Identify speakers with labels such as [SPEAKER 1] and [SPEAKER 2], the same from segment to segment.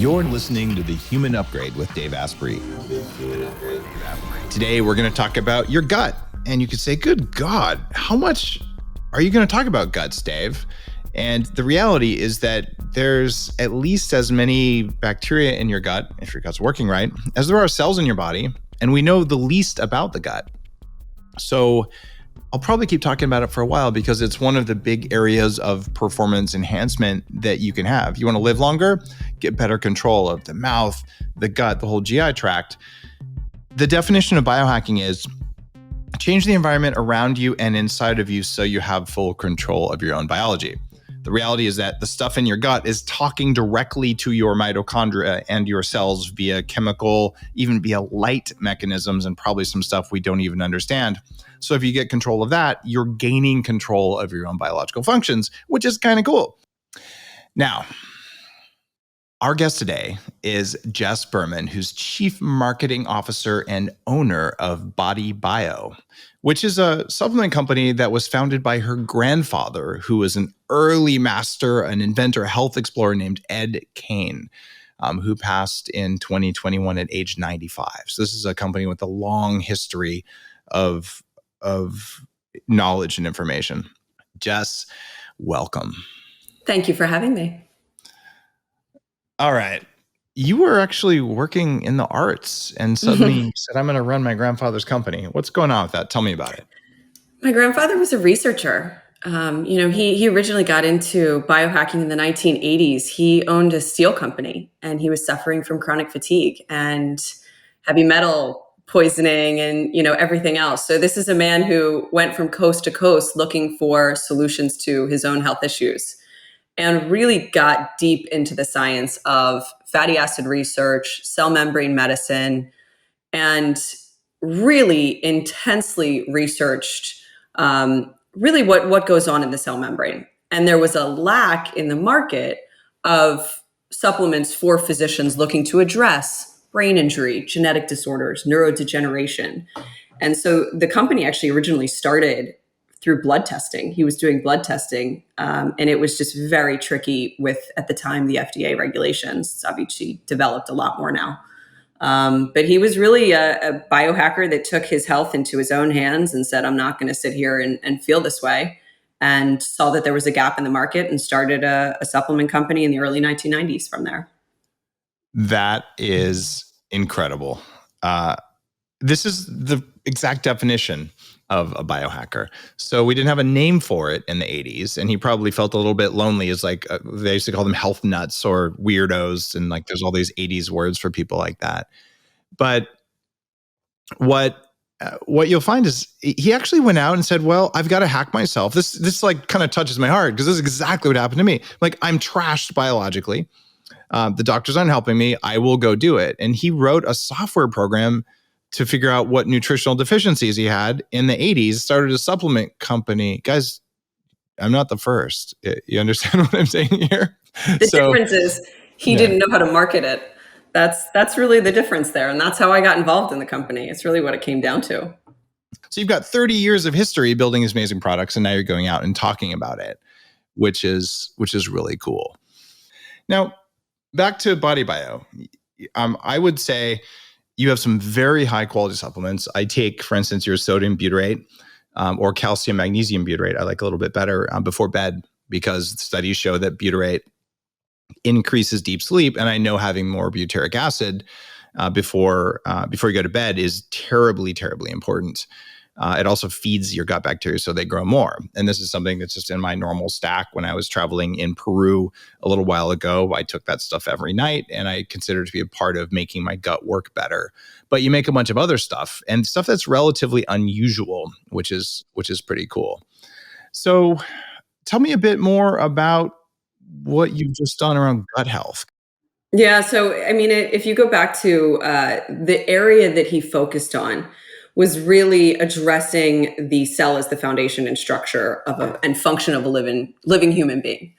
[SPEAKER 1] You're listening to The Human Upgrade with Dave Asprey. Today, we're going to talk about your gut. And you could say, good God, how much are you going to talk about guts, Dave? And the reality is that there's at least as many bacteria in your gut, if your gut's working right, as there are cells in your body. And we know the least about the gut. So I'll probably keep talking about it for a while because it's one of the big areas of performance enhancement that you can have. You want to live longer, get better control of the mouth, the gut, the whole GI tract. The definition of biohacking is change the environment around you and inside of you so you have full control of your own biology. The reality is that the stuff in your gut is talking directly to your mitochondria and your cells via chemical, even via light mechanisms, and probably some stuff we don't even understand. So if you get control of that, you're gaining control of your own biological functions, which is kind of cool. Now, our guest today is Jess Berman, who's Chief Marketing Officer and owner of BodyBio, which is a supplement company that was founded by her grandfather, who was an early master, an inventor, health explorer named Ed Kane, who passed in 2021 at age 95. So this is a company with a long history of knowledge and information. Jess, welcome.
[SPEAKER 2] Thank you for having me.
[SPEAKER 1] All right. You were actually working in the arts and suddenly said, I'm going to run my grandfather's company. What's going on with that? Tell me about it.
[SPEAKER 2] My grandfather was a researcher. He originally got into biohacking in the 1980s. He owned a steel company and he was suffering from chronic fatigue and heavy metal poisoning and, everything else. So this is a man who went from coast to coast looking for solutions to his own health issues and really got deep into the science of fatty acid research, cell membrane medicine, and really intensely researched really what goes on in the cell membrane. And there was a lack in the market of supplements for physicians looking to address brain injury, genetic disorders, neurodegeneration. And so the company actually originally started through blood testing. He was doing blood testing, and it was just very tricky with, at the time, the FDA regulations. It's obviously developed a lot more now. But he was really a biohacker that took his health into his own hands and said, I'm not going to sit here and feel this way, and saw that there was a gap in the market and started a supplement company in the early 1990s from there.
[SPEAKER 1] That is incredible. This is the exact definition of a biohacker. So we didn't have a name for it in the 80s, and he probably felt a little bit lonely as they used to call them health nuts or weirdos, and there's all these 80s words for people like that. But what you'll find is he actually went out and said, well, I've got to hack myself. This kind of touches my heart because this is exactly what happened to me. I'm trashed biologically. The doctors aren't helping me. I will go do it. And he wrote a software program to figure out what nutritional deficiencies he had in the 80s, started a supplement company. Guys, I'm not the first. You understand what I'm saying here?
[SPEAKER 2] The difference is he didn't know how to market it. That's really the difference there. And that's how I got involved in the company. It's really what it came down to.
[SPEAKER 1] So you've got 30 years of history building these amazing products, and now you're going out and talking about it, which is really cool. Now, back to BodyBio. I would say you have some very high quality supplements. I take, for instance, your sodium butyrate or calcium magnesium butyrate. I like a little bit better before bed because studies show that butyrate increases deep sleep. And I know having more butyric acid before you go to bed is terribly, terribly important. It also feeds your gut bacteria so they grow more. And this is something that's just in my normal stack. When I was traveling in Peru a little while ago, I took that stuff every night, and I consider it to be a part of making my gut work better. But you make a bunch of other stuff and stuff that's relatively unusual, which is pretty cool. So tell me a bit more about what you've just done around gut health.
[SPEAKER 2] Yeah. So, if you go back to the area that he focused on, was really addressing the cell as the foundation and structure and function of a living human being.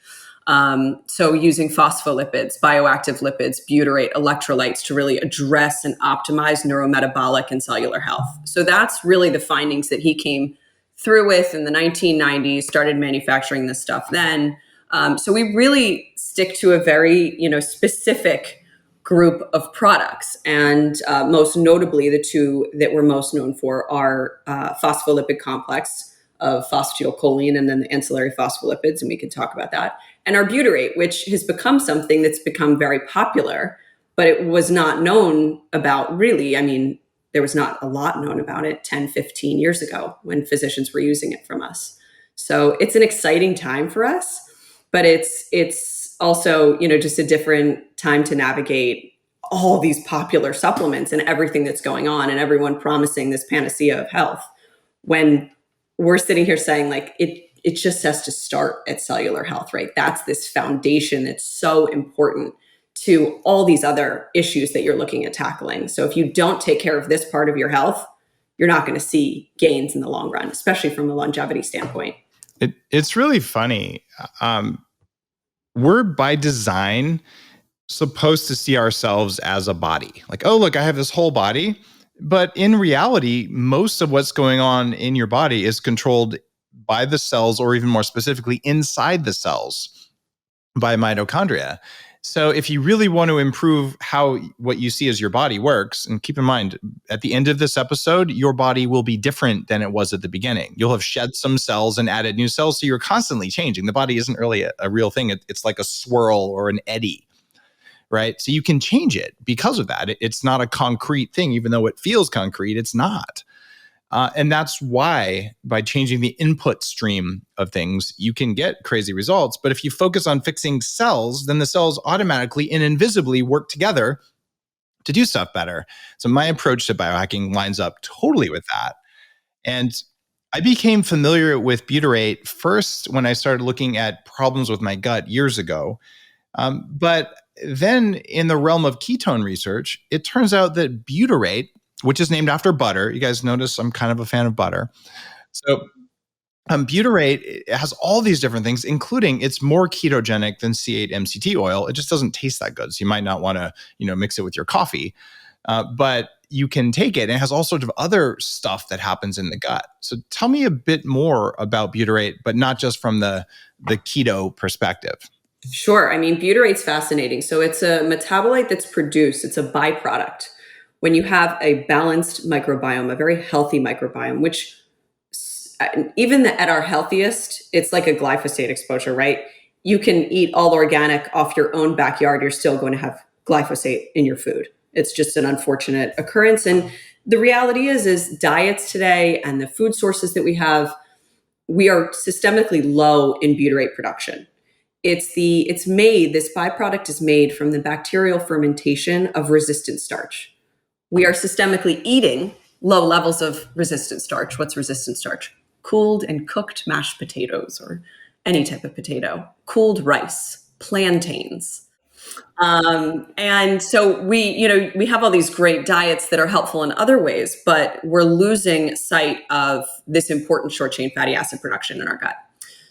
[SPEAKER 2] So using phospholipids, bioactive lipids, butyrate, electrolytes to really address and optimize neurometabolic and cellular health. So that's really the findings that he came through with in the 1990s, started manufacturing this stuff then. So we really stick to a very, specific group of products. And most notably, the two that we're most known for are phospholipid complex of phosphatidylcholine and then the ancillary phospholipids, and we can talk about that. And our butyrate, which has become something that's become very popular, but it was not known about really. I mean, there was not a lot known about it 10, 15 years ago when physicians were using it from us. So it's an exciting time for us, but it's also, just a different time to navigate all these popular supplements and everything that's going on and everyone promising this panacea of health when we're sitting here saying like it just has to start at cellular health, right? That's this foundation that's so important to all these other issues that you're looking at tackling. So if you don't take care of this part of your health, you're not going to see gains in the long run, especially from a longevity standpoint.
[SPEAKER 1] It's really funny. We're by design supposed to see ourselves as a body. Like, oh, look, I have this whole body. But in reality, most of what's going on in your body is controlled by the cells, or even more specifically, inside the cells by mitochondria. So if you really want to improve how what you see as your body works, and keep in mind, at the end of this episode, your body will be different than it was at the beginning. You'll have shed some cells and added new cells, so you're constantly changing. The body isn't really a real thing. It's like a swirl or an eddy, right? So you can change it because of that. It's not a concrete thing, even though it feels concrete, it's not. And that's why by changing the input stream of things, you can get crazy results. But if you focus on fixing cells, then the cells automatically and invisibly work together to do stuff better. So my approach to biohacking lines up totally with that. And I became familiar with butyrate first when I started looking at problems with my gut years ago. But then in the realm of ketone research, it turns out that butyrate, which is named after butter. You guys notice I'm kind of a fan of butter. So butyrate has all these different things, including it's more ketogenic than C8-MCT oil. It just doesn't taste that good. So you might not want to, mix it with your coffee. But you can take it, and it has all sorts of other stuff that happens in the gut. So tell me a bit more about butyrate, but not just from the keto perspective.
[SPEAKER 2] Sure. I mean, butyrate's fascinating. So it's a metabolite that's produced. It's a byproduct when you have a balanced microbiome, a very healthy microbiome, which even at our healthiest, it's like a glyphosate exposure, right? You can eat all organic off your own backyard. You're still going to have glyphosate in your food. It's just an unfortunate occurrence. And the reality is diets today and the food sources that we have, we are systemically low in butyrate production. This byproduct is made from the bacterial fermentation of resistant starch. We are systemically eating low levels of resistant starch. What's resistant starch? Cooled and cooked mashed potatoes or any type of potato, cooled rice, plantains. And so we have all these great diets that are helpful in other ways, but we're losing sight of this important short chain fatty acid production in our gut.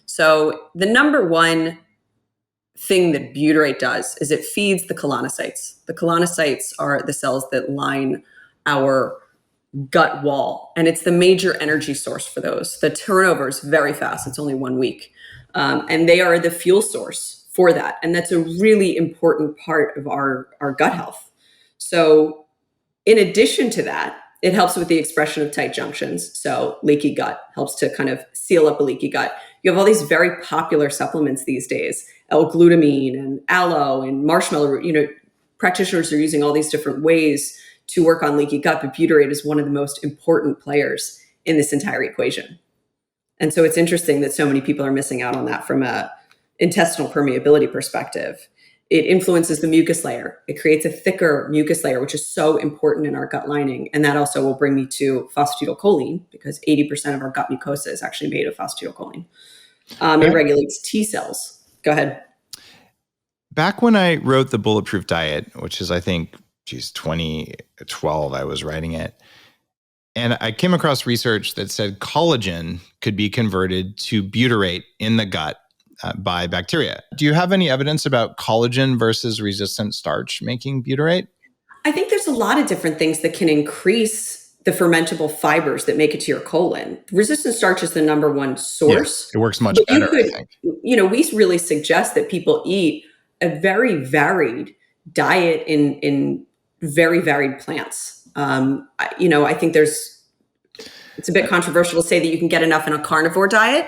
[SPEAKER 2] So the number one thing that butyrate does is it feeds the colonocytes. The colonocytes are the cells that line our gut wall, and it's the major energy source for those. The turnover is very fast. It's only 1 week. And they are the fuel source for that. And that's a really important part of our gut health. So in addition to that, it helps with the expression of tight junctions. So leaky gut helps to kind of seal up a leaky gut. You have all these very popular supplements these days, L-glutamine and aloe and marshmallow root. Practitioners are using all these different ways to work on leaky gut, but butyrate is one of the most important players in this entire equation. And so it's interesting that so many people are missing out on that from a intestinal permeability perspective. It influences the mucus layer. It creates a thicker mucus layer, which is so important in our gut lining. And that also will bring me to phosphatidylcholine, because 80% of our gut mucosa is actually made of phosphatidylcholine. It regulates T cells. Go ahead.
[SPEAKER 1] Back when I wrote the Bulletproof Diet, which is, I think, 2012, I was writing it. And I came across research that said collagen could be converted to butyrate in the gut by bacteria. Do you have any evidence about collagen versus resistant starch making butyrate?
[SPEAKER 2] I think there's a lot of different things that can increase the fermentable fibers that make it to your colon. Resistant starch is the number one source.
[SPEAKER 1] Yes, it works much better, I think.
[SPEAKER 2] We really suggest that people eat a very varied diet in very varied plants. I think it's a bit controversial to say that you can get enough in a carnivore diet.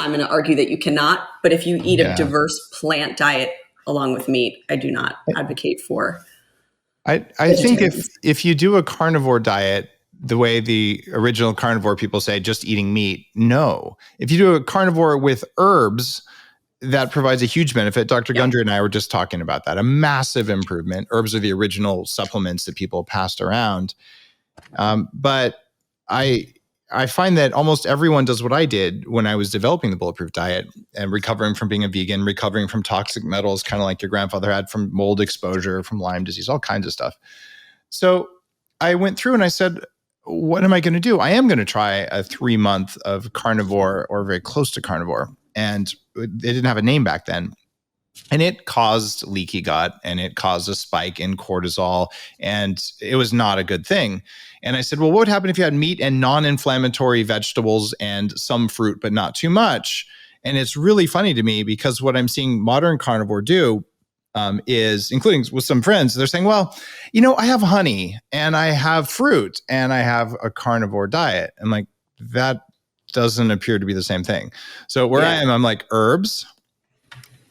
[SPEAKER 2] I'm going to argue that you cannot. But if you eat a diverse plant diet along with meat, I do not advocate for.
[SPEAKER 1] I think if you do a carnivore diet, the way the original carnivore people say, just eating meat, no. If you do a carnivore with herbs, that provides a huge benefit. Dr. Gundry and I were just talking about that. A massive improvement. Herbs are the original supplements that people passed around. But I find that almost everyone does what I did when I was developing the Bulletproof diet and recovering from being a vegan, recovering from toxic metals, kind of like your grandfather had from mold exposure, from Lyme disease, all kinds of stuff. So I went through and I said, what am I going to do? I am going to try a 3-month of carnivore or very close to carnivore. And they didn't have a name back then. And it caused leaky gut and it caused a spike in cortisol. And it was not a good thing. And I said, well, what would happen if you had meat and non-inflammatory vegetables and some fruit, but not too much? And it's really funny to me because what I'm seeing modern carnivore do is, including with some friends, they're saying, well, I have honey and I have fruit and I have a carnivore diet. And like, that doesn't appear to be the same thing. So where I am, I'm like herbs,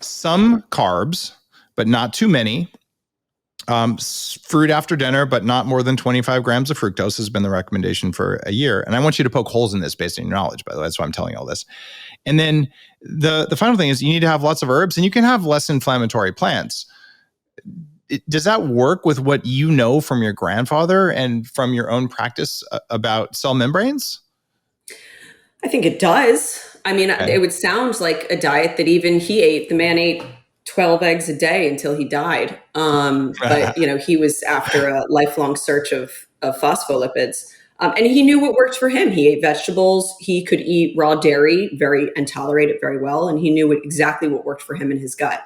[SPEAKER 1] some carbs, but not too many. Fruit after dinner, but not more than 25 grams of fructose has been the recommendation for a year. And I want you to poke holes in this based on your knowledge, by the way. That's why I'm telling you all this. And then the final thing is you need to have lots of herbs and you can have less inflammatory plants. Does that work with what you know from your grandfather and from your own practice about cell membranes?
[SPEAKER 2] I think it does. I mean, it would sound like a diet that even he ate. The man ate 12 eggs a day until he died. But, he was after a lifelong search of phospholipids. And he knew what worked for him. He ate vegetables. He could eat raw dairy and tolerate it very well. And he knew exactly what worked for him in his gut.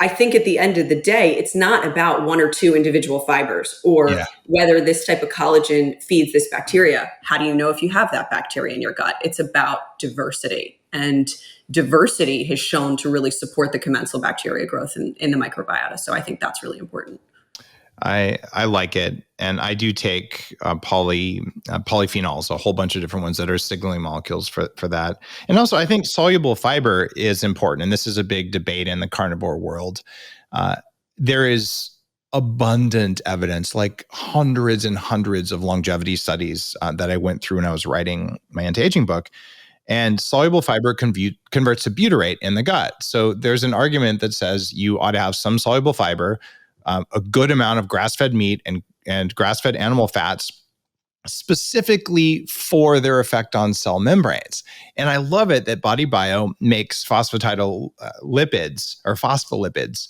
[SPEAKER 2] I think at the end of the day, it's not about one or two individual fibers or whether this type of collagen feeds this bacteria. How do you know if you have that bacteria in your gut? It's about diversity. And diversity has shown to really support the commensal bacteria growth in the microbiota. So I think that's really important.
[SPEAKER 1] I like it. And I do take polyphenols, a whole bunch of different ones that are signaling molecules for that. And also I think soluble fiber is important. And this is a big debate in the carnivore world. There is abundant evidence, like hundreds and hundreds of longevity studies that I went through when I was writing my anti-aging book. And soluble fiber converts to butyrate in the gut. So there's an argument that says you ought to have some soluble fiber, a good amount of grass-fed meat and grass-fed animal fats, specifically for their effect on cell membranes. And I love it that BodyBio makes phospholipids or phospholipids.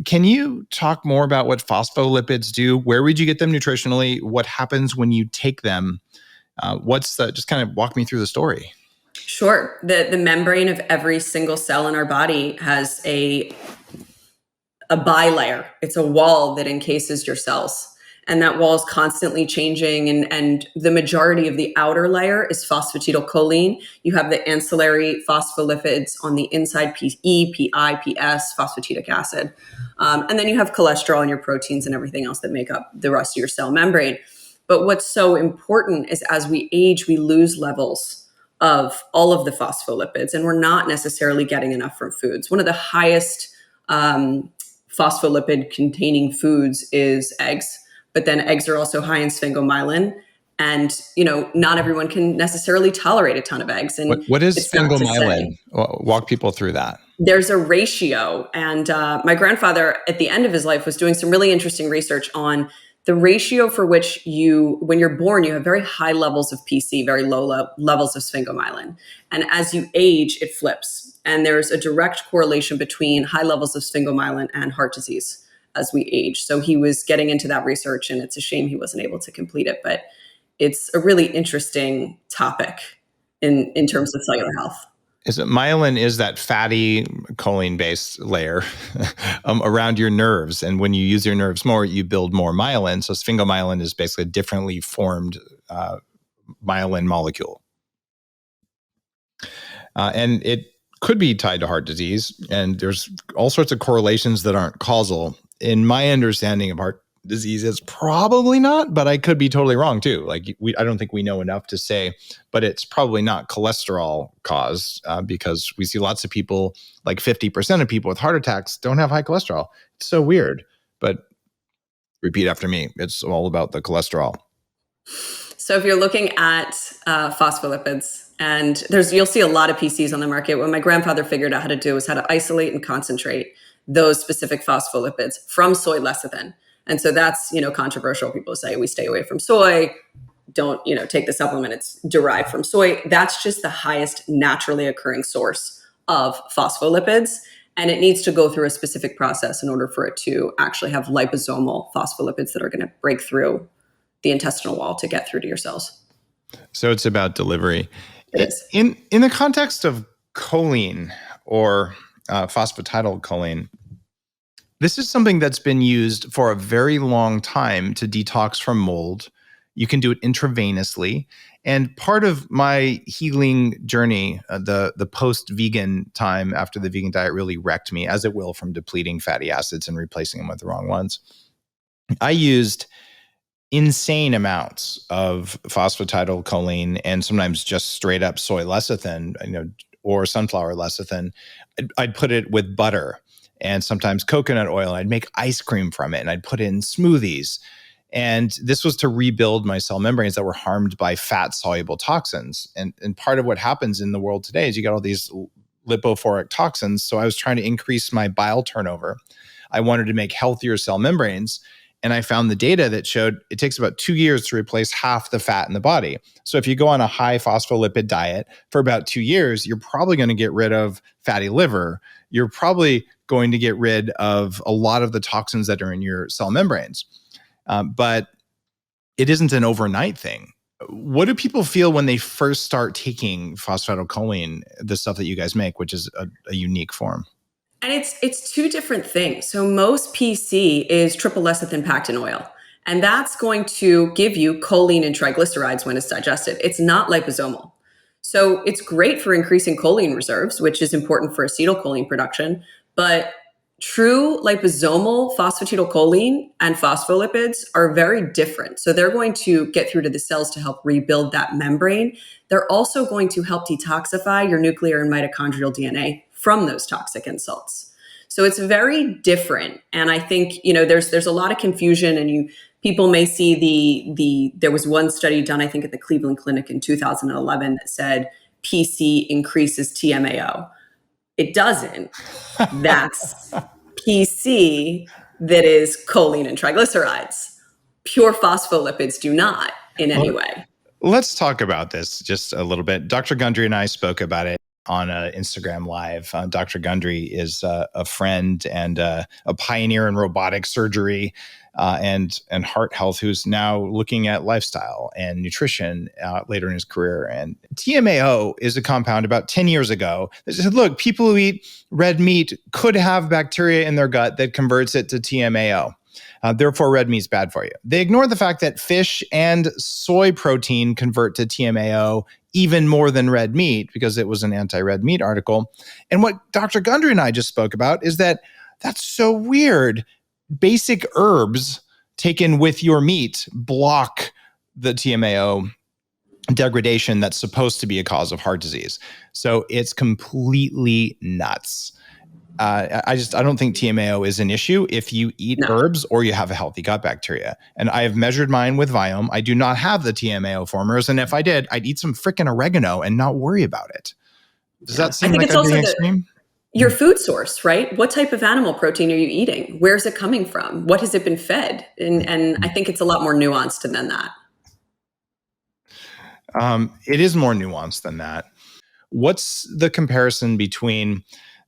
[SPEAKER 1] Can you talk more about what phospholipids do? Where would you get them nutritionally? What happens when you take them? Just kind of walk me through the story.
[SPEAKER 2] Sure. The membrane of every single cell in our body has a bilayer. It's a wall that encases your cells. And that wall is constantly changing. And the majority of the outer layer is phosphatidylcholine. You have the ancillary phospholipids on the inside, PE, PI, PS, phosphatidic acid. And then you have cholesterol and your proteins and everything else that make up the rest of your cell membrane. But what's so important is as we age, we lose levels of all of the phospholipids, and we're not necessarily getting enough from foods. One of the highest phospholipid containing foods is eggs, but then eggs are also high in sphingomyelin. And, not everyone can necessarily tolerate a ton of eggs. And
[SPEAKER 1] what is sphingomyelin? Walk people through that.
[SPEAKER 2] There's a ratio. And my grandfather at the end of his life was doing some really interesting research on the ratio for which when you're born, you have very high levels of PC, very low levels of sphingomyelin. And as you age, it flips. And there's a direct correlation between high levels of sphingomyelin and heart disease as we age. So he was getting into that research, and it's a shame he wasn't able to complete it. But it's a really interesting topic in terms of cellular health.
[SPEAKER 1] Myelin is that fatty choline-based layer around your nerves. And when you use your nerves more, you build more myelin. So sphingomyelin is basically a differently formed myelin molecule. And it could be tied to heart disease, and there's all sorts of correlations that aren't causal. In my understanding of heart disease, it's probably not, but I could be totally wrong too. Like I don't think we know enough to say, but it's probably not cholesterol caused because we see lots of people, like 50% of people with heart attacks don't have high cholesterol. It's so weird, but repeat after me. It's all about the cholesterol.
[SPEAKER 2] So if you're looking at phospholipids, and you'll see a lot of PCs on the market. What my grandfather figured out how to do was how to isolate and concentrate those specific phospholipids from soy lecithin. And so that's, controversial. People say we stay away from soy, don't, take the supplement. It's derived from soy. That's just the highest naturally occurring source of phospholipids. And it needs to go through a specific process in order for it to actually have liposomal phospholipids that are going to break through the intestinal wall to get through to your cells.
[SPEAKER 1] So it's about delivery.
[SPEAKER 2] It is.
[SPEAKER 1] In the context of choline or phosphatidylcholine, this is something that's been used for a very long time to detox from mold. You can do it intravenously. And part of my healing journey, the post-vegan time after the vegan diet really wrecked me, as it will from depleting fatty acids and replacing them with the wrong ones. I used insane amounts of phosphatidylcholine and sometimes just straight up soy lecithin, or sunflower lecithin. I'd put it with butter and sometimes coconut oil, and I'd make ice cream from it, and I'd put it in smoothies. And this was to rebuild my cell membranes that were harmed by fat-soluble toxins. And part of what happens in the world today is you got all these lipophoric toxins. So I was trying to increase my bile turnover. I wanted to make healthier cell membranes. And I found the data that showed it takes about 2 years to replace half the fat in the body. So if you go on a high phospholipid diet for about 2 years, you're probably going to get rid of fatty liver. You're probably going to get rid of a lot of the toxins that are in your cell membranes. But it isn't an overnight thing. What do people feel when they first start taking phosphatidylcholine, the stuff that you guys make, which is a unique form?
[SPEAKER 2] And it's two different things. So most PC is triple lecithin packed in oil. And that's going to give you choline and triglycerides when it's digested. It's not liposomal. So it's great for increasing choline reserves, which is important for acetylcholine production. But true liposomal phosphatidylcholine and phospholipids are very different. So they're going to get through to the cells to help rebuild that membrane. They're also going to help detoxify your nuclear and mitochondrial DNA from those toxic insults. So it's very different. And I think, there's a lot of confusion, and people may see there was one study done, I think at the Cleveland Clinic in 2011 that said PC increases TMAO. It doesn't. That's PC that is choline and triglycerides. Pure phospholipids do not in any way.
[SPEAKER 1] Let's talk about this just a little bit. Dr. Gundry and I spoke about it on Instagram Live. Dr. Gundry is a friend and a pioneer in robotic surgery and heart health, who's now looking at lifestyle and nutrition later in his career. And TMAO is a compound about 10 years ago that said, look, people who eat red meat could have bacteria in their gut that converts it to TMAO. Therefore, red meat's bad for you. They ignore the fact that fish and soy protein convert to TMAO even more than red meat, because it was an anti-red meat article. And what Dr. Gundry and I just spoke about is that that's so weird. Basic herbs taken with your meat block the TMAO degradation that's supposed to be a cause of heart disease. So it's completely nuts. I don't think TMAO is an issue if you eat herbs or you have a healthy gut bacteria. And I have measured mine with Viome. I do not have the TMAO formers. And if I did, I'd eat some freaking oregano and not worry about it. Does that seem like I'm being extreme?
[SPEAKER 2] Your food source, right? What type of animal protein are you eating? Where's it coming from? What has it been fed? And I think it's a lot more nuanced than that.
[SPEAKER 1] It is more nuanced than that. What's the comparison between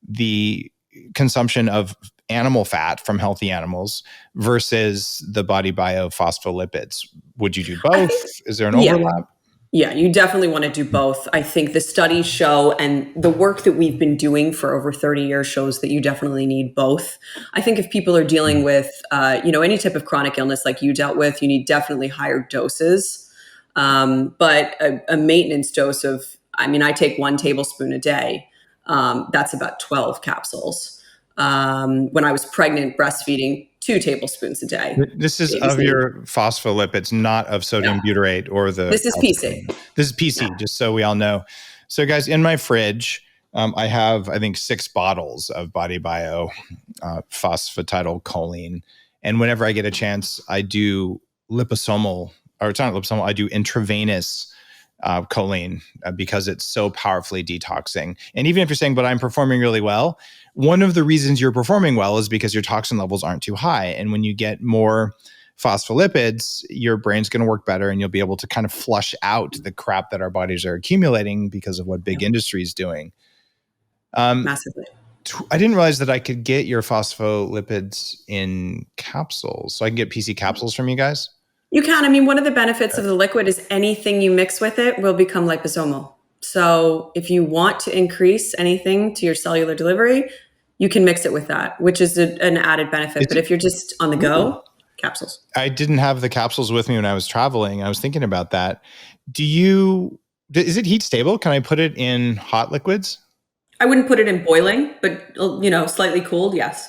[SPEAKER 1] the consumption of animal fat from healthy animals versus the BodyBio phospholipids? Would you do both? Is there an overlap?
[SPEAKER 2] Yeah, you definitely want to do both. I think the studies show, and the work that we've been doing for over 30 years shows that you definitely need both. I think if people are dealing with, any type of chronic illness like you dealt with, you need definitely higher doses. But a maintenance dose of, I take 1 tablespoon a day That's about 12 capsules. When I was pregnant, breastfeeding, 2 tablespoons a day.
[SPEAKER 1] This is of your phospholipids, not of sodium butyrate or the.
[SPEAKER 2] This is PC.
[SPEAKER 1] This is PC, just so we all know. So, guys, in my fridge, I have, I think, 6 bottles of BodyBio phosphatidylcholine. And whenever I get a chance, I do liposomal, or it's not liposomal, I do intravenous choline because it's so powerfully detoxing. And even if you're saying, but I'm performing really well, one of the reasons you're performing well is because your toxin levels aren't too high. And when you get more phospholipids, your brain's going to work better and you'll be able to kind of flush out the crap that our bodies are accumulating because of what big industry is doing.
[SPEAKER 2] Massively.
[SPEAKER 1] I didn't realize that I could get your phospholipids in capsules. So I can get PC capsules from you guys?
[SPEAKER 2] You can. I mean, one of the benefits of the liquid is anything you mix with it will become liposomal. So if you want to increase anything to your cellular delivery, you can mix it with that, which is an added benefit. But if you're just on the go, capsules.
[SPEAKER 1] I didn't have the capsules with me when I was traveling. I was thinking about that. Is it heat stable? Can I put it in hot liquids?
[SPEAKER 2] I wouldn't put it in boiling, but slightly cooled, yes.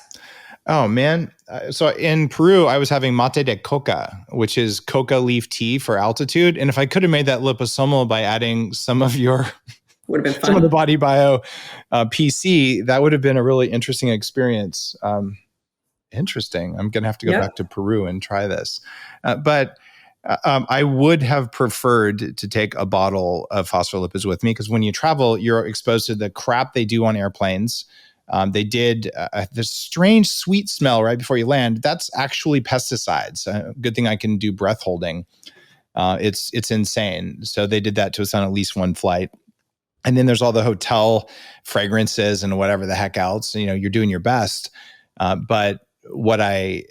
[SPEAKER 1] Oh, man. So in Peru, I was having mate de coca, which is coca leaf tea for altitude. And if I could have made that liposomal by adding some of
[SPEAKER 2] would have been fun.
[SPEAKER 1] Some of the BodyBio PC, that would have been a really interesting experience. Interesting. I'm going to have to go back to Peru and try this. But I would have preferred to take a bottle of phospholipids with me because when you travel, you're exposed to the crap they do on airplanes. They did this strange sweet smell right before you land. That's actually pesticides. Good thing I can do breath holding. It's insane. So they did that to us on at least one flight. And then there's all the hotel fragrances and whatever the heck else. You're doing your best. But what I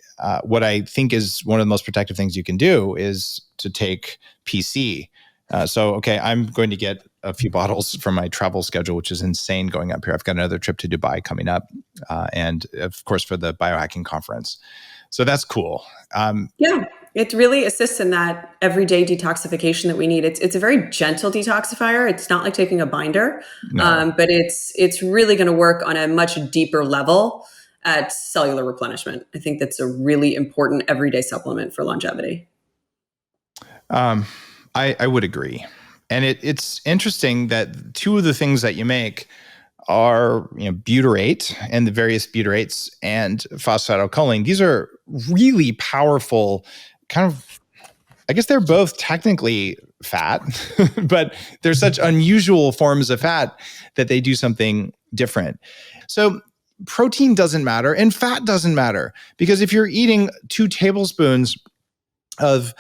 [SPEAKER 1] think is one of the most protective things you can do is to take PC. Okay, I'm going to get a few bottles from my travel schedule, which is insane going up here. I've got another trip to Dubai coming up, and of course for the Biohacking conference. So that's cool.
[SPEAKER 2] It really assists in that everyday detoxification that we need. It's a very gentle detoxifier. It's not like taking a binder, but it's really going to work on a much deeper level at cellular replenishment. I think that's a really important everyday supplement for longevity.
[SPEAKER 1] I would agree. And it's interesting that 2 of the things that you make are butyrate and the various butyrates and phosphatidylcholine. These are really powerful kind of, I guess they're both technically fat, but they're such unusual forms of fat that they do something different. So protein doesn't matter and fat doesn't matter because if you're eating 2 tablespoons of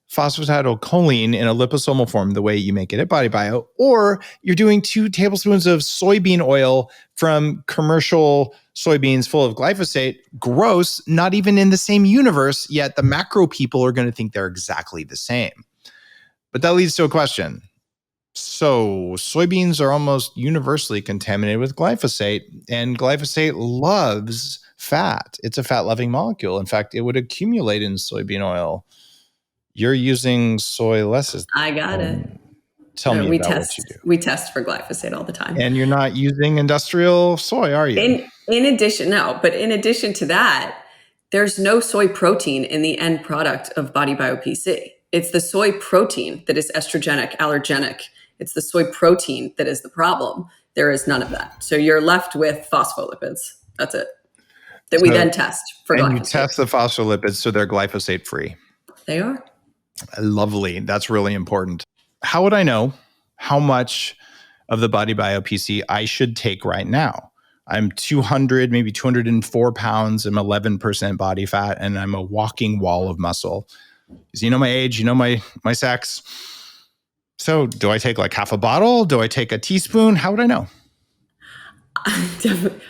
[SPEAKER 1] phosphatidylcholine in a liposomal form, the way you make it at BodyBio, or you're doing 2 tablespoons of soybean oil from commercial soybeans full of glyphosate, gross, not even in the same universe, yet the macro people are going to think they're exactly the same. But that leads to a question. So soybeans are almost universally contaminated with glyphosate, and glyphosate loves fat. It's a fat-loving molecule. In fact, it would accumulate in soybean oil. You're using soy less.
[SPEAKER 2] I got it.
[SPEAKER 1] Tell me about what you do.
[SPEAKER 2] We test for glyphosate all the time.
[SPEAKER 1] And you're not using industrial soy, are you?
[SPEAKER 2] In addition to that, there's no soy protein in the end product of BodyBio PC. It's the soy protein that is estrogenic, allergenic. It's the soy protein that is the problem. There is none of that. So you're left with phospholipids. That's it. That we then test for glyphosate. And you
[SPEAKER 1] test the phospholipids so they're glyphosate free.
[SPEAKER 2] They are.
[SPEAKER 1] Lovely. That's really important. How would I know how much of the BodyBio PC I should take right now? I'm 200, maybe 204 pounds. I'm 11% body fat, and I'm a walking wall of muscle. Because you know my age, you know my sex. So do I take like half a bottle? Do I take a teaspoon? How would I know?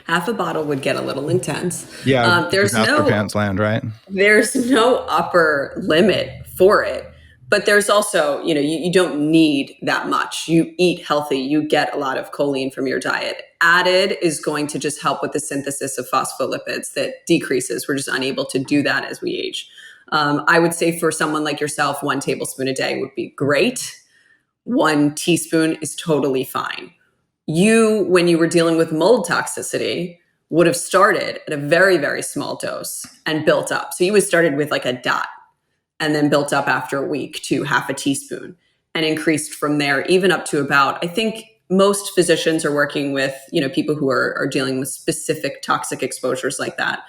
[SPEAKER 2] Half a bottle would get a little intense.
[SPEAKER 1] Yeah, there's no pants land, right?
[SPEAKER 2] There's no upper limit for it, but there's also, you don't need that much. You eat healthy, you get a lot of choline from your diet. Added is going to just help with the synthesis of phospholipids that decreases. We're just unable to do that as we age. I would say for someone like yourself, 1 tablespoon a day would be great. 1 teaspoon is totally fine. You, when you were dealing with mold toxicity, would have started at a very, very small dose and built up. So you would have started with like a dot and then built up after a week to half a teaspoon and increased from there, even up to about, I think most physicians are working with, people who are dealing with specific toxic exposures like that,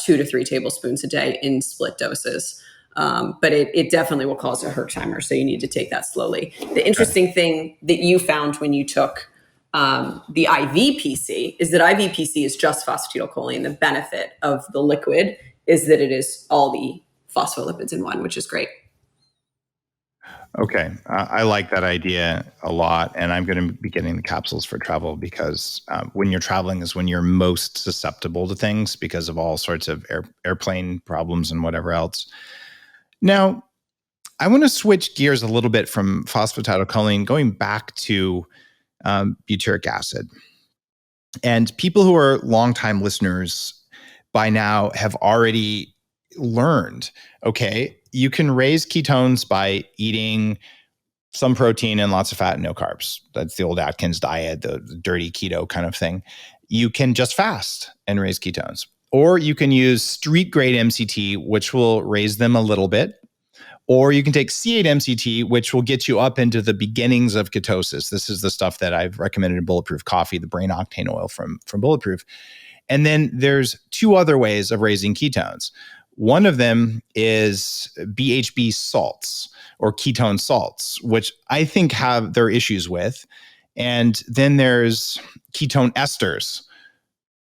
[SPEAKER 2] 2 to 3 tablespoons a day in split doses. But it definitely will cause a Herxheimer, so you need to take that slowly. The interesting thing that you found when you took the IV PC is that IV PC is just phosphatidylcholine. The benefit of the liquid is that it is all the phospholipids in one, which is great.
[SPEAKER 1] Okay. I like that idea a lot. And I'm going to be getting the capsules for travel because when you're traveling is when you're most susceptible to things because of all sorts of airplane problems and whatever else. Now, I want to switch gears a little bit from phosphatidylcholine, going back to butyric acid. And people who are longtime listeners by now have already learned, okay, you can raise ketones by eating some protein and lots of fat and no carbs. That's the old Atkins diet, the dirty keto kind of thing. You can just fast and raise ketones. Or you can use street grade MCT, which will raise them a little bit. Or you can take C8 MCT, which will get you up into the beginnings of ketosis. This is the stuff that I've recommended in Bulletproof Coffee, the brain octane oil from Bulletproof. And then there's 2 other ways of raising ketones. One of them is BHB salts or ketone salts, which I think have their issues with. And then there's ketone esters,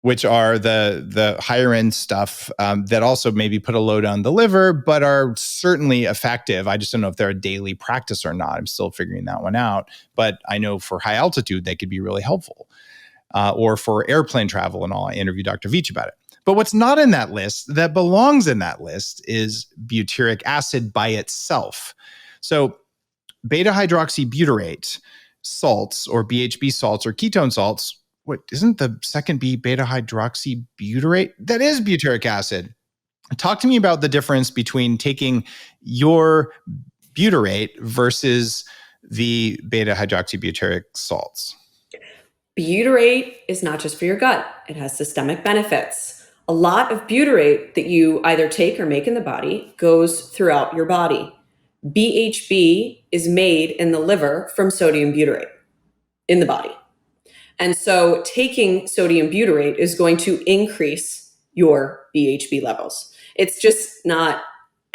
[SPEAKER 1] which are the higher end stuff that also maybe put a load on the liver, but are certainly effective. I just don't know if they're a daily practice or not. I'm still figuring that one out. But I know for high altitude, they could be really helpful. Or for airplane travel and all. I interviewed Dr. Veach about it. But what's not in that list that belongs in that list is butyric acid by itself. So beta hydroxybutyrate salts or BHB salts or ketone salts, what isn't the second B beta hydroxybutyrate? That is butyric acid. Talk to me about the difference between taking your butyrate versus the beta hydroxybutyric salts.
[SPEAKER 2] Butyrate is not just for your gut. It has systemic benefits. A lot of butyrate that you either take or make in the body goes throughout your body. BHB is made in the liver from sodium butyrate in the body. And so taking sodium butyrate is going to increase your BHB levels. It's just not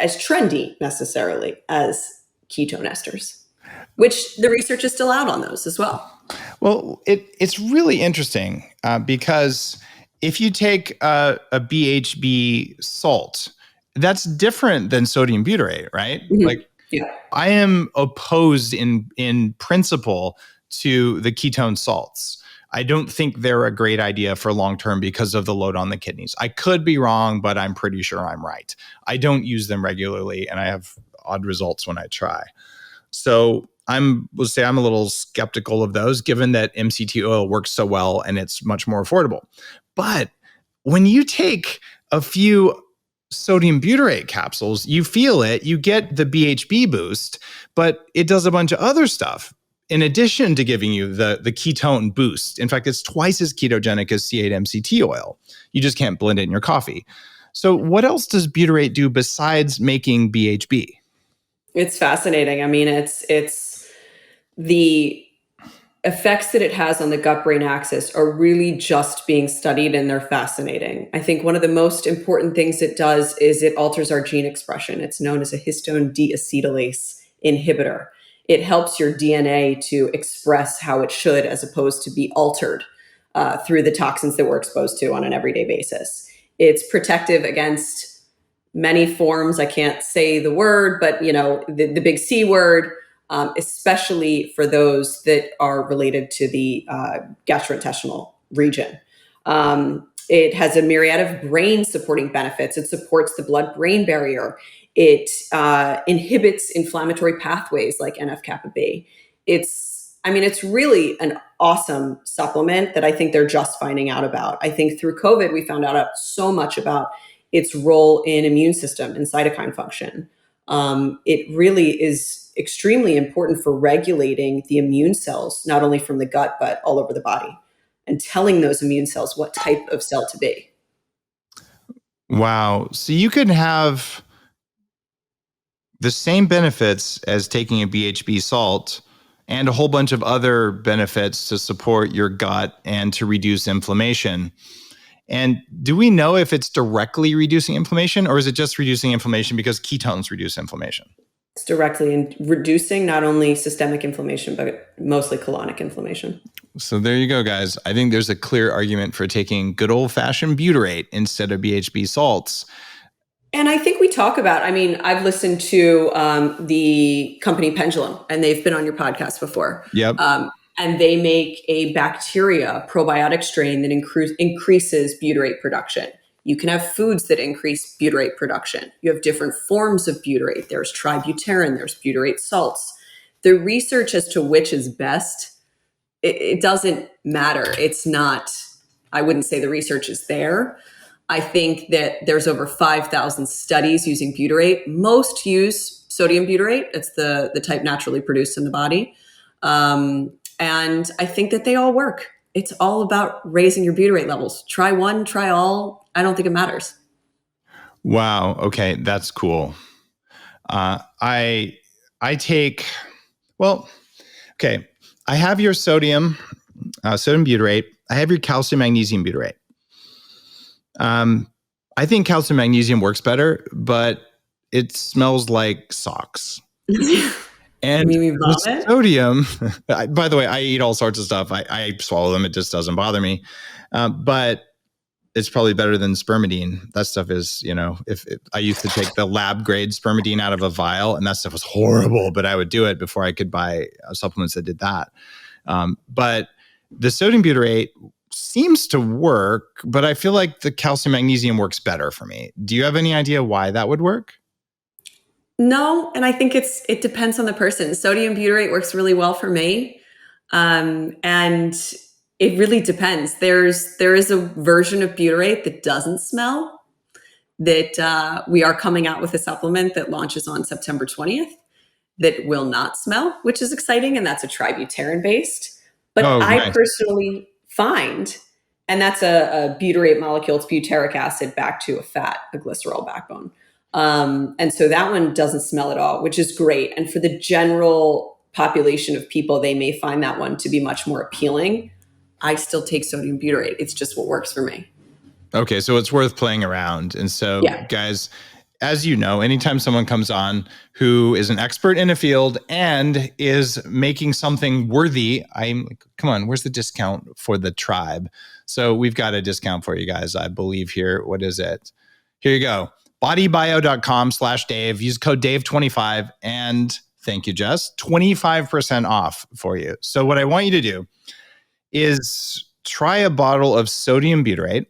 [SPEAKER 2] as trendy necessarily as ketone esters, which the research is still out on those as well.
[SPEAKER 1] Well, it's really interesting because if you take a BHB salt, that's different than sodium butyrate, right?
[SPEAKER 2] Mm-hmm. Yeah.
[SPEAKER 1] I am opposed in principle to the ketone salts. I don't think they're a great idea for long-term because of the load on the kidneys. I could be wrong, but I'm pretty sure I'm right. I don't use them regularly and I have odd results when I try. So we'll say I'm a little skeptical of those given that MCT oil works so well and it's much more affordable. But when you take a few sodium butyrate capsules, you feel it, you get the BHB boost, but it does a bunch of other stuff in addition to giving you the ketone boost. In fact, it's twice as ketogenic as C8 MCT oil. You just can't blend it in your coffee. So what else does butyrate do besides making BHB?
[SPEAKER 2] It's fascinating. I mean, it's the effects that it has on the gut-brain axis are really just being studied and they're fascinating. I think one of the most important things it does is it alters our gene expression. It's known as a histone deacetylase inhibitor. It helps your DNA to express how it should as opposed to be altered through the toxins that we're exposed to on an everyday basis. It's protective against many forms. I can't say the word, but the big C word, especially for those that are related to the gastrointestinal region. It has a myriad of brain supporting benefits. It supports the blood-brain barrier. It inhibits inflammatory pathways like NF-kappa B. It's really an awesome supplement that I think they're just finding out about. I think through COVID, we found out so much about its role in immune system and cytokine function. It really is extremely important for regulating the immune cells, not only from the gut, but all over the body, and telling those immune cells what type of cell to be.
[SPEAKER 1] Wow. So you could have the same benefits as taking a BHB salt and a whole bunch of other benefits to support your gut and to reduce inflammation. And do we know if it's directly reducing inflammation, or is it just reducing inflammation because ketones reduce inflammation?
[SPEAKER 2] It's directly in reducing not only systemic inflammation, but mostly colonic inflammation.
[SPEAKER 1] So there you go, guys. I think there's a clear argument for taking good old-fashioned butyrate instead of BHB salts.
[SPEAKER 2] And I think we talk about, I've listened to the company Pendulum, and they've been on your podcast before.
[SPEAKER 1] Yep.
[SPEAKER 2] And they make a bacteria probiotic strain that increases butyrate production. You can have foods that increase butyrate production. You have different forms of butyrate. There's tributyltin, there's butyrate salts. The research as to which is best, it doesn't matter. It's not, I wouldn't say the research is there. I think that there's over 5,000 studies using butyrate. Most use sodium butyrate. It's the type naturally produced in the body. And I think that they all work. It's all about raising your butyrate levels. Try one, try all. I don't think it matters.
[SPEAKER 1] Wow. Okay. That's cool. I take, well, okay. I have your sodium butyrate. I have your calcium magnesium butyrate. I think calcium magnesium works better, but it smells like socks. And with sodium, by the way, I eat all sorts of stuff. I swallow them. It just doesn't bother me. But it's probably better than spermidine. That stuff is, if I used to take the lab grade spermidine out of a vial, and that stuff was horrible, but I would do it before I could buy supplements that did that. But the sodium butyrate seems to work, but I feel like the calcium magnesium works better for me. Do you have any idea why that would work?
[SPEAKER 2] No, and I think it depends on the person. Sodium butyrate works really well for me, and it really depends. There is a version of butyrate that doesn't smell that we are coming out with a supplement that launches on September 20th that will not smell, which is exciting, and that's a tributyltin based. But I personally find, and that's a butyrate molecule, it's butyric acid back to a fat, a glycerol backbone. And so that one doesn't smell at all, which is great. And for the general population of people, they may find that one to be much more appealing. I still take sodium butyrate. It's just what works for me.
[SPEAKER 1] Okay. So it's worth playing around. And so guys, as you know, anytime someone comes on who is an expert in a field and is making something worthy, I'm like, come on, where's the discount for the tribe? So we've got a discount for you guys, I believe here. What is it? Here you go. BodyBio.com/Dave. Use code Dave25 and thank you, Jess, 25% off for you. So what I want you to do is try a bottle of sodium butyrate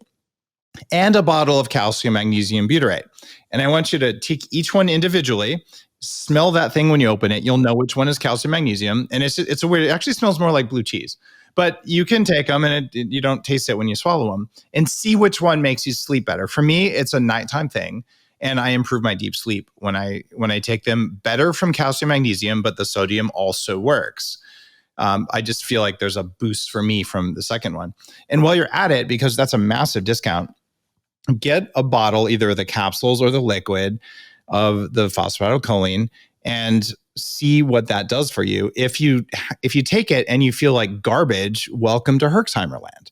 [SPEAKER 1] and a bottle of calcium magnesium butyrate. And I want you to take each one individually, smell that thing when you open it. You'll know which one is calcium magnesium. And it's a weird, it actually smells more like blue cheese. But you can take them and you don't taste it when you swallow them, and see which one makes you sleep better. For me, it's a nighttime thing. And I improve my deep sleep when I take them, better from calcium magnesium, but the sodium also works. I just feel like there's a boost for me from the second one. And while you're at it, because that's a massive discount, get a bottle, either the capsules or the liquid of the phosphatidylcholine, and see what that does for you. If you take it and you feel like garbage, welcome to Herxheimer land.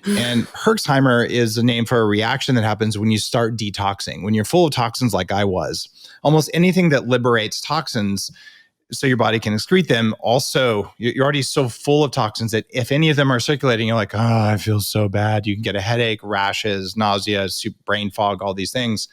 [SPEAKER 1] And Herxheimer is a name for a reaction that happens when you start detoxing. When you're full of toxins like I was, almost anything that liberates toxins so your body can excrete them. Also, you're already so full of toxins that if any of them are circulating, you're like, oh, I feel so bad. You can get a headache, rashes, nausea, brain fog, all these things.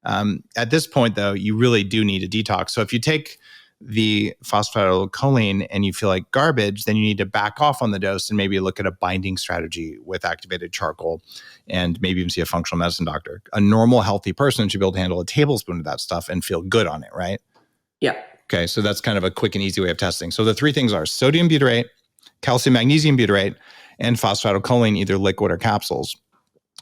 [SPEAKER 1] At this point, though, you really do need a detox. So if you take the phosphatidylcholine and you feel like garbage, then you need to back off on the dose and maybe look at a binding strategy with activated charcoal and maybe even see a functional medicine doctor. A normal, healthy person should be able to handle a tablespoon of that stuff and feel good on it, right?
[SPEAKER 2] Yeah.
[SPEAKER 1] Okay, so that's kind of a quick and easy way of testing. So the three things are sodium butyrate, calcium magnesium butyrate, and phosphatidylcholine, either liquid or capsules.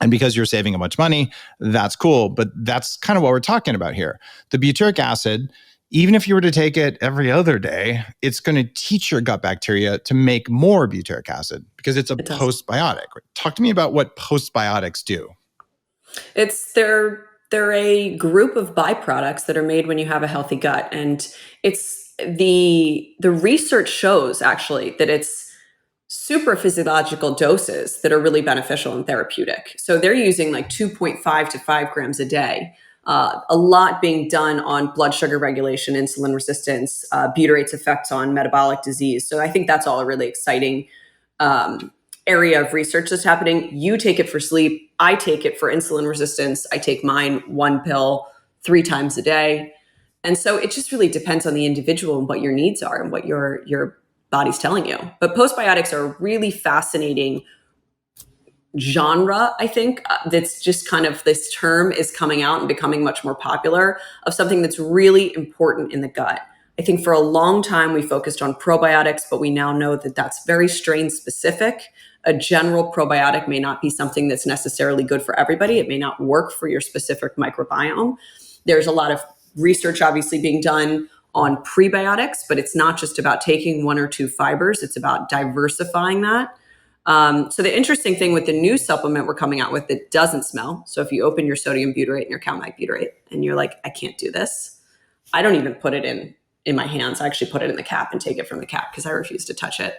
[SPEAKER 1] And because you're saving a bunch of money, that's cool. But that's kind of what we're talking about here. The butyric acid even if you were to take it every other day, it's going to teach your gut bacteria to make more butyric acid because it's a postbiotic. Talk to me about what postbiotics do.
[SPEAKER 2] They're a group of byproducts that are made when you have a healthy gut, and it's the research shows actually that it's super physiological doses that are really beneficial and therapeutic. So they're using like 2.5 to 5 grams a day. A lot being done on blood sugar regulation, insulin resistance, butyrate's effects on metabolic disease. So I think that's all a really exciting area of research that's happening. You take it for sleep. I take it for insulin resistance. I take mine 1 pill 3 times a day. And so it just really depends on the individual and what your needs are and what your body's telling you. But postbiotics are a really fascinating genre, I think, that's just kind of, this term is coming out and becoming much more popular, of something that's really important in the gut. I think for a long time we focused on probiotics, but we now know that that's very strain specific. A general probiotic may not be something that's necessarily good for everybody. It may not work for your specific microbiome. There's a lot of research obviously being done on prebiotics, but it's not just about taking 1 or 2 fibers. It's about diversifying that. So the interesting thing with the new supplement we're coming out with that doesn't smell. So if you open your sodium butyrate and your calmite butyrate and you're like, I can't do this. I don't even put it in my hands. I actually put it in the cap and take it from the cap because I refuse to touch it.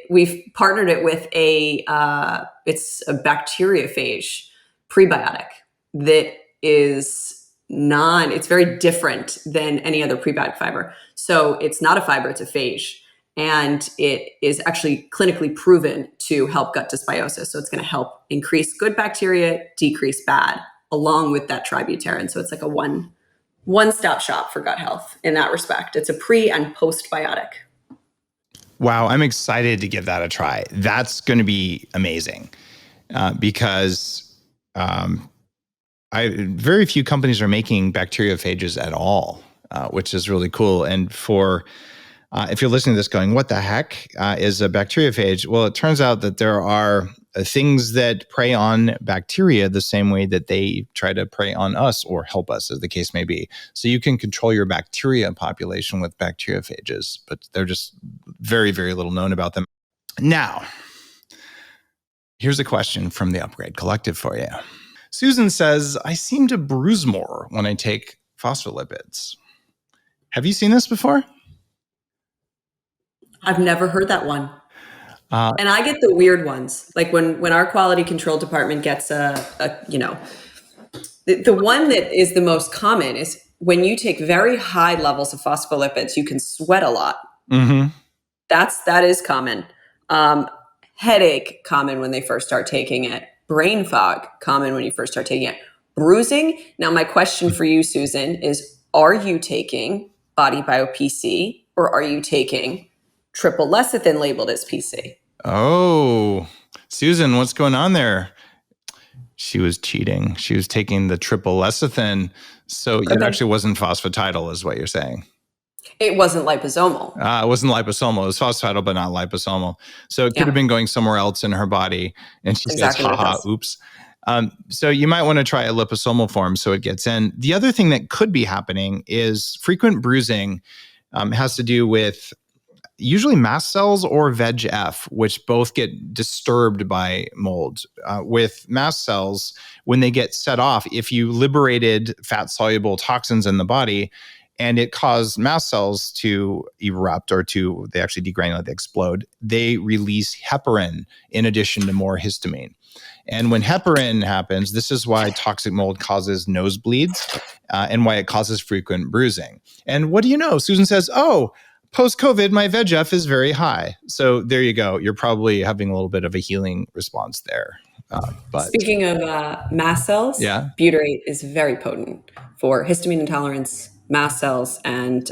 [SPEAKER 2] We've partnered it with it's a bacteriophage prebiotic that is it's very different than any other prebiotic fiber. So it's not a fiber, it's a phage. And it is actually clinically proven to help gut dysbiosis. So it's going to help increase good bacteria, decrease bad, along with that tributylin. So it's like a one-stop shop for gut health in that respect. It's a pre and postbiotic.
[SPEAKER 1] Wow, I'm excited to give that a try. That's going to be amazing because very few companies are making bacteriophages at all, which is really cool. And if you're listening to this going, what the heck is a bacteriophage? Well, it turns out that there are things that prey on bacteria the same way that they try to prey on us or help us, as the case may be. So you can control your bacteria population with bacteriophages, but they're just very, very little known about them. Now, here's a question from the Upgrade Collective for you. Susan says, I seem to bruise more when I take phospholipids. Have you seen this before?
[SPEAKER 2] I've never heard that one. And I get the weird ones. Like when our quality control department gets the one that is the most common is when you take very high levels of phospholipids, you can sweat a lot.
[SPEAKER 1] Mm-hmm.
[SPEAKER 2] That is common. Headache, common when they first start taking it. Brain fog, common when you first start taking it. Bruising. Now, my question for you, Susan, is, are you taking BodyBio PC or are you taking triple lecithin labeled as PC?
[SPEAKER 1] Oh, Susan, what's going on there? She was cheating. She was taking the triple lecithin. So it actually wasn't phosphatidyl is what you're saying.
[SPEAKER 2] It wasn't liposomal.
[SPEAKER 1] It wasn't liposomal. It was phosphatidyl, but not liposomal. So it could have been going somewhere else in her body. And she says, haha, oops. So you might want to try a liposomal form so it gets in. The other thing that could be happening is frequent bruising has to do with usually mast cells or VEGF, which both get disturbed by mold. With mast cells, when they get set off, if you liberated fat-soluble toxins in the body and it caused mast cells to erupt or they actually degranulate, they explode, they release heparin in addition to more histamine. And when heparin happens, this is why toxic mold causes nosebleeds and why it causes frequent bruising. And what do you know? Susan says, post-COVID, my VEGF is very high. So there you go. You're probably having a little bit of a healing response there. But
[SPEAKER 2] speaking of mast cells, butyrate is very potent for histamine intolerance, mast cells, and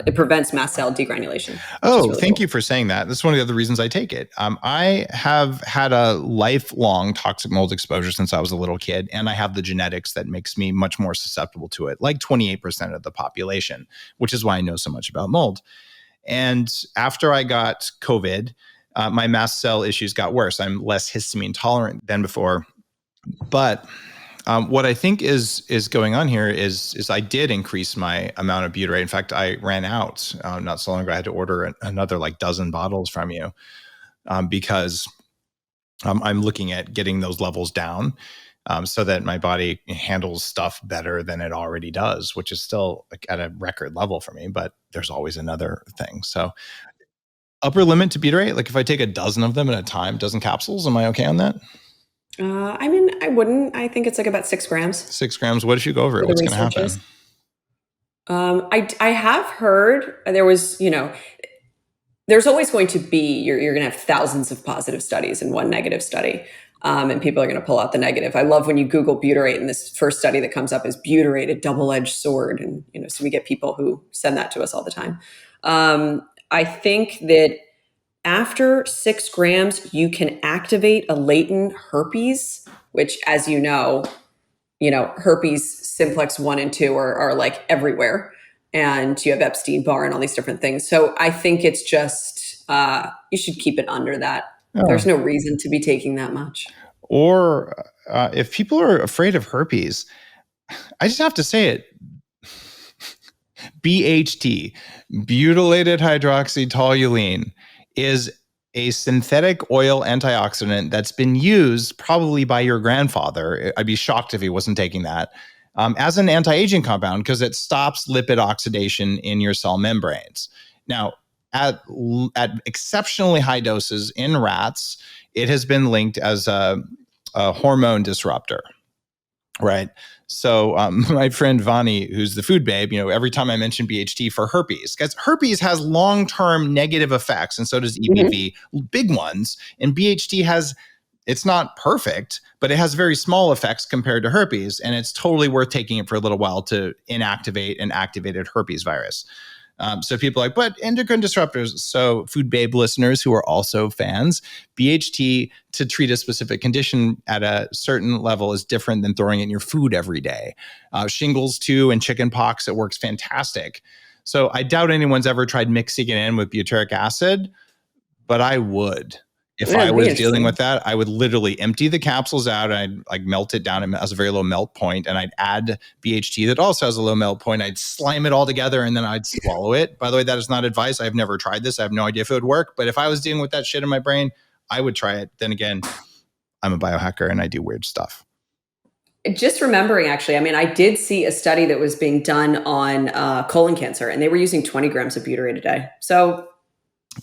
[SPEAKER 2] it prevents mast cell degranulation.
[SPEAKER 1] Oh, really thank you for saying that. That's one of the other reasons I take it. I have had a lifelong toxic mold exposure since I was a little kid, and I have the genetics that makes me much more susceptible to it, like 28% of the population, which is why I know so much about mold. And after I got COVID, my mast cell issues got worse. I'm less histamine tolerant than before, but What I think is going on here is I did increase my amount of butyrate. In fact, I ran out not so long ago. I had to order another like dozen bottles from you because I'm looking at getting those levels down so that my body handles stuff better than it already does, which is still like at a record level for me. But there's always another thing. So upper limit to butyrate, like if I take a dozen of them at a time, dozen capsules, am I okay on that?
[SPEAKER 2] I mean, I wouldn't. I think it's like about 6 grams.
[SPEAKER 1] 6 grams. What if you go over it? What's going to happen?
[SPEAKER 2] I have heard there was, there's always going to be, you're going to have thousands of positive studies and one negative study. And people are going to pull out the negative. I love when you Google butyrate and this first study that comes up is butyrate, a double-edged sword. And, so we get people who send that to us all the time. I think that after 6 grams, you can activate a latent herpes, which, as herpes simplex 1 and 2 are like everywhere. And you have Epstein-Barr and all these different things. So I think it's just, you should keep it under that. Oh. There's no reason to be taking that much.
[SPEAKER 1] Or if people are afraid of herpes, I just have to say it. BHT, butylated hydroxytoluene, is a synthetic oil antioxidant that's been used probably by your grandfather. I'd be shocked if he wasn't taking that as an anti-aging compound because it stops lipid oxidation in your cell membranes. Now, at exceptionally high doses in rats, it has been linked as a hormone disruptor, right? So my friend Vani, who's the food babe, every time I mention BHT for herpes, because herpes has long-term negative effects, and so does EBV, big ones. And BHT it's not perfect, but it has very small effects compared to herpes, and it's totally worth taking it for a little while to inactivate an activated herpes virus. So people are like, but endocrine disruptors. So food babe listeners who are also fans, BHT to treat a specific condition at a certain level is different than throwing it in your food every day. Shingles too, and chicken pox, it works fantastic. So I doubt anyone's ever tried mixing it in with butyric acid, but I would. If I was dealing with that, I would literally empty the capsules out. And I'd melt it down as a very low melt point, and I'd add BHT that also has a low melt point. I'd slime it all together, and then I'd swallow it. By the way, that is not advice. I've never tried this. I have no idea if it would work. But if I was dealing with that shit in my brain, I would try it. Then again, I'm a biohacker and I do weird stuff.
[SPEAKER 2] Just remembering, actually, I did see a study that was being done on colon cancer, and they were using 20 grams of butyrate a day. So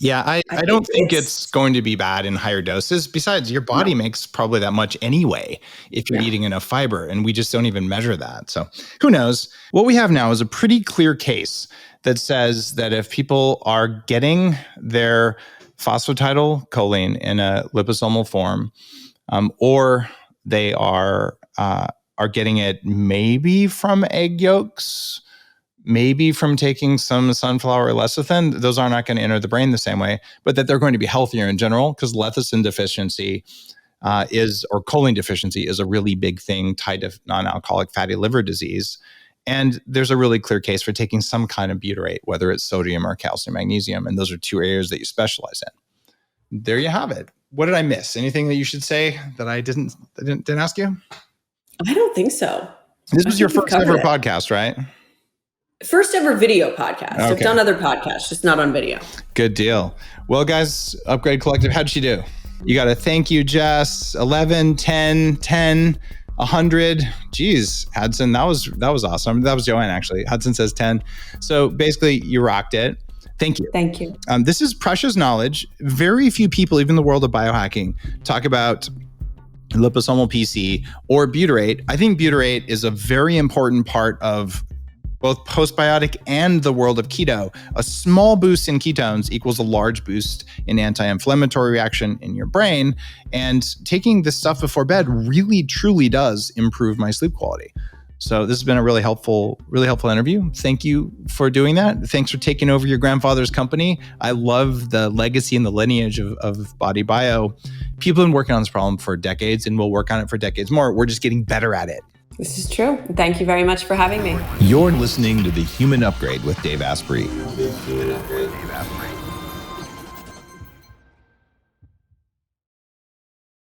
[SPEAKER 1] yeah, I don't think it's going to be bad in higher doses. Besides, your body makes probably that much anyway if you're eating enough fiber, and we just don't even measure that. So who knows? What we have now is a pretty clear case that says that if people are getting their phosphatidylcholine in a liposomal form, or they are getting it maybe from egg yolks, maybe from taking some sunflower lecithin, those are not going to enter the brain the same way, but that they're going to be healthier in general because lecithin deficiency or choline deficiency is a really big thing tied to non-alcoholic fatty liver disease. And there's a really clear case for taking some kind of butyrate, whether it's sodium or calcium, magnesium, and those are 2 areas that you specialize in. There you have it. What did I miss? Anything that you should say that I didn't ask you?
[SPEAKER 2] I don't think so.
[SPEAKER 1] This was your first ever podcast, right?
[SPEAKER 2] First ever video podcast. Okay. I've done other podcasts, just not on video.
[SPEAKER 1] Good deal. Well, guys, Upgrade Collective, how'd she do? You got a thank you, Jess. 11, 10, 10, 100. Geez, Hudson, that was awesome. That was Joanne, actually. Hudson says 10. So basically, you rocked it. Thank you.
[SPEAKER 2] Thank you.
[SPEAKER 1] This is precious knowledge. Very few people, even in the world of biohacking, talk about liposomal PC or butyrate. I think butyrate is a very important part of both postbiotic and the world of keto. A small boost in ketones equals a large boost in anti-inflammatory reaction in your brain. And taking this stuff before bed really, truly does improve my sleep quality. So this has been a really helpful interview. Thank you for doing that. Thanks for taking over your grandfather's company. I love the legacy and the lineage of BodyBio. People have been working on this problem for decades and will work on it for decades more. We're just getting better at it.
[SPEAKER 2] This is true. Thank you very much for having me.
[SPEAKER 3] You're listening to The Human Upgrade with Dave Asprey.